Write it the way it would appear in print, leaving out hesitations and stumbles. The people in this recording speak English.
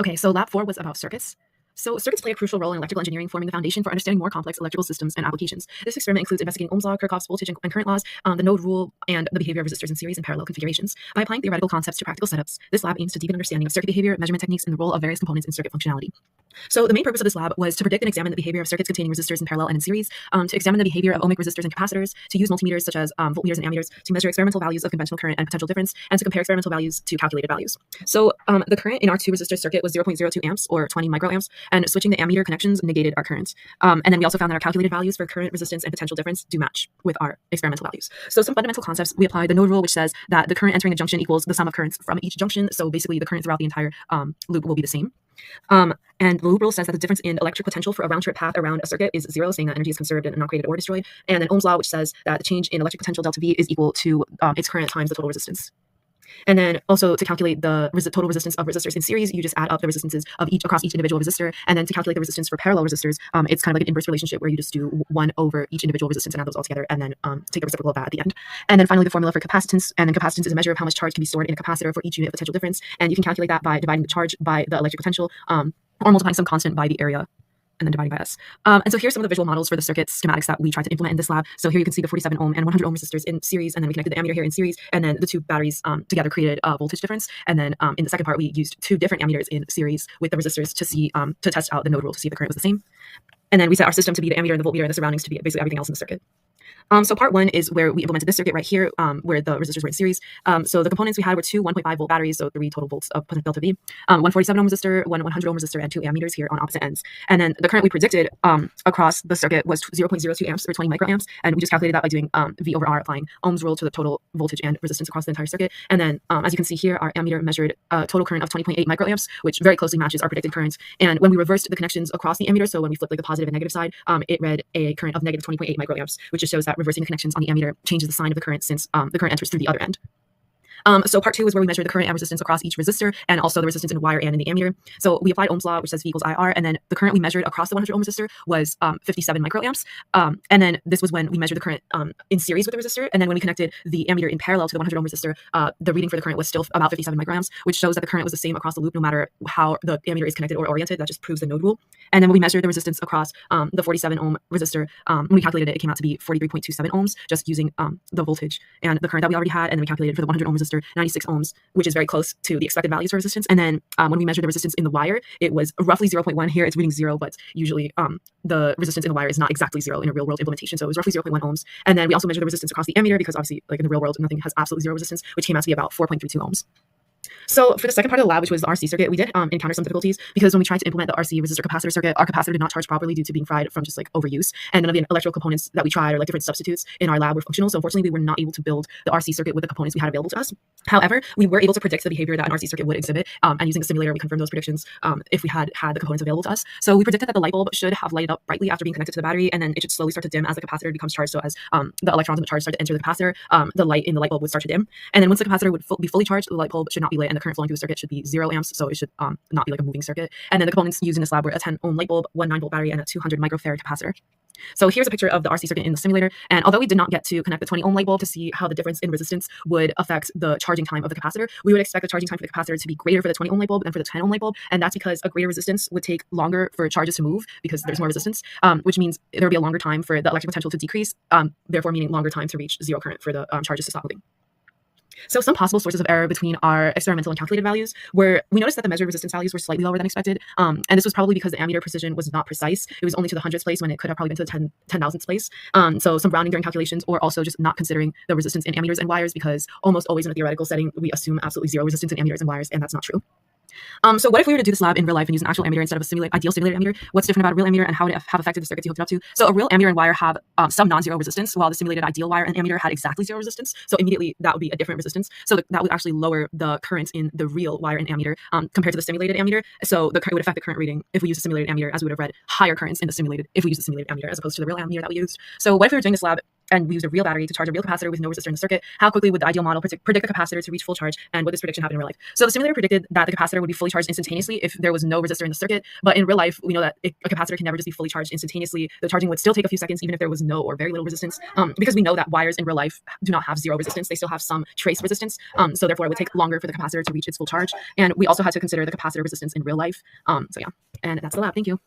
Okay, so lab 4 was about circuits. So circuits play a crucial role in electrical engineering, forming the foundation for understanding more complex electrical systems and applications. This experiment includes investigating Ohm's law, Kirchhoff's voltage and current laws, the node rule, and the behavior of resistors in series and parallel configurations. By applying theoretical concepts to practical setups, this lab aims to deepen understanding of circuit behavior, measurement techniques, and the role of various components in circuit functionality. So the main purpose of this lab was to predict and examine the behavior of circuits containing resistors in parallel and in series, to examine the behavior of ohmic resistors and capacitors, to use multimeters such as voltmeters and ammeters to measure experimental values of conventional current and potential difference, and to compare experimental values to calculated values. So the current in our two resistor circuit was 0.02 amps or 20 microamps, and switching the ammeter connections negated our current. And then we also found that our calculated values for current, resistance, and potential difference do match with our experimental values. So some fundamental concepts, we apply the node rule, which says that the current entering a junction equals the sum of currents from each junction. So basically the current throughout the entire loop will be the same. And the loop rule says that the difference in electric potential for a round trip path around a circuit is 0, saying that energy is conserved and not created or destroyed. And then Ohm's law, which says that the change in electric potential delta V is equal to its current times the total resistance. And then also to calculate the total resistance of resistors in series, you just add up the resistances of each across each individual resistor. And then to calculate the resistance for parallel resistors, it's kind of like an inverse relationship where you just do 1 over each individual resistance and add those all together, and then take the reciprocal of that at the end. And then finally, the formula for capacitance. And then capacitance is a measure of how much charge can be stored in a capacitor for each unit of potential difference. And you can calculate that by dividing the charge by the electric potential, or multiplying some constant by the area, and then dividing by S. And so here's some of the visual models for the circuit schematics that we tried to implement in this lab. So here you can see the 47 ohm and 100 ohm resistors in series, and then we connected the ammeter here in series, and then the two batteries together created a voltage difference. And then in the second part, we used 2 different ammeters in series with the resistors to see to test out the node rule to see if the current was the same. And then we set our system to be the ammeter and the voltmeter and the surroundings to be basically everything else in the circuit. So part 1 is where we implemented this circuit right here, where the resistors were in series. So the components we had were 2 1.5 volt batteries, so 3 total volts of delta V, 1 47 ohm resistor, 1 100 ohm resistor, and 2 ammeters here on opposite ends. And then the current we predicted across the circuit was 0.02 amps or 20 microamps, and we just calculated that by doing V over R, applying Ohm's rule to the total voltage and resistance across the entire circuit. And then as you can see here, our ammeter measured a total current of 20.8 microamps, which very closely matches our predicted current. And when we reversed the connections across the ammeter, so when we flipped like the positive and negative side, it read a current of negative 20.8 microamps, which just shows that reversing the connections on the ammeter changes the sign of the current since the current enters through the other end. So part 2 is where we measure the current and resistance across each resistor, and also the resistance in wire and in the ammeter. So we applied Ohm's law, which says V equals IR, and then the current we measured across the 100 ohm resistor was 57 microamps. And then this was when we measured the current in series with the resistor, and then when we connected the ammeter in parallel to the 100 ohm resistor, the reading for the current was still about 57 microamps, which shows that the current was the same across the loop no matter how the ammeter is connected or oriented. That just proves the node rule. And then when we measured the resistance across the 47 ohm resistor, when we calculated it, it came out to be 43.27 ohms, just using the voltage and the current that we already had. And then we calculated for the 100 ohm resistor 96 ohms, which is very close to the expected values for resistance. And then when we measured the resistance in the wire, it was roughly 0.1. Here it's reading 0, but usually the resistance in the wire is not exactly 0 in a real world implementation. So it was roughly 0.1 ohms. And then we also measured the resistance across the ammeter, because obviously like in the real world, nothing has absolutely 0 resistance, which came out to be about 4.32 ohms. So for the second part of the lab, which was the RC circuit, we did encounter some difficulties because when we tried to implement the RC resistor capacitor circuit, our capacitor did not charge properly due to being fried from just like overuse. And none of the electrical components that we tried, or like different substitutes in our lab, were functional. So unfortunately, we were not able to build the RC circuit with the components we had available to us. However, we were able to predict the behavior that an RC circuit would exhibit. And using a simulator, we confirmed those predictions if we had the components available to us. So we predicted that the light bulb should have lighted up brightly after being connected to the battery, and then it should slowly start to dim as the capacitor becomes charged. So as the electrons in the charge start to enter the capacitor, the light in the light bulb would start to dim. And then once the capacitor would be fully charged, the light bulb should not be lit, and the current flowing through the circuit should be 0 amps, so it should not be like a moving circuit. And then the components used in this lab were a 10 ohm light bulb, 1 9 volt battery, and a 200 microfarad capacitor. So here's a picture of the RC circuit in the simulator. And although we did not get to connect the 20 ohm light bulb to see how the difference in resistance would affect the charging time of the capacitor, we would expect the charging time for the capacitor to be greater for the 20 ohm light bulb than for the 10 ohm light bulb. And that's because a greater resistance would take longer for charges to move because there's more resistance, which means there would be a longer time for the electric potential to decrease, therefore meaning longer time to reach 0 current for the charges to stop moving. So some possible sources of error between our experimental and calculated values were, we noticed that the measured resistance values were slightly lower than expected. And this was probably because the ammeter precision was not precise. It was only to the hundredths place when it could have probably been to the 10,000th place. So some rounding during calculations, or also just not considering the resistance in ammeters and wires, because almost always in a theoretical setting, we assume absolutely 0 resistance in ammeters and wires, and that's not true. So what if we were to do this lab in real life and use an actual ammeter instead of a ideal simulated ammeter? What's different about a real ammeter, and how would it have affected the circuits you hooked it up to? So a real ammeter and wire have some non-zero resistance, while the simulated ideal wire and ammeter had exactly 0 resistance. So immediately that would be a different resistance. So that would actually lower the current in the real wire and ammeter compared to the simulated ammeter. So it would affect the current reading if we use a simulated ammeter, as we would have read higher currents in the simulated if we use the simulated ammeter as opposed to the real ammeter that we used. So what if we were doing this lab and we used a real battery to charge a real capacitor with no resistor in the circuit, how quickly would the ideal model predict the capacitor to reach full charge, and would this prediction happen in real life? So the simulator predicted that the capacitor would be fully charged instantaneously if there was no resistor in the circuit, but in real life, we know that a capacitor can never just be fully charged instantaneously. The charging would still take a few seconds, even if there was no or very little resistance, because we know that wires in real life do not have zero resistance. They still have some trace resistance, so therefore it would take longer for the capacitor to reach its full charge. And we also had to consider the capacitor resistance in real life. So yeah, and that's the lab. Thank you.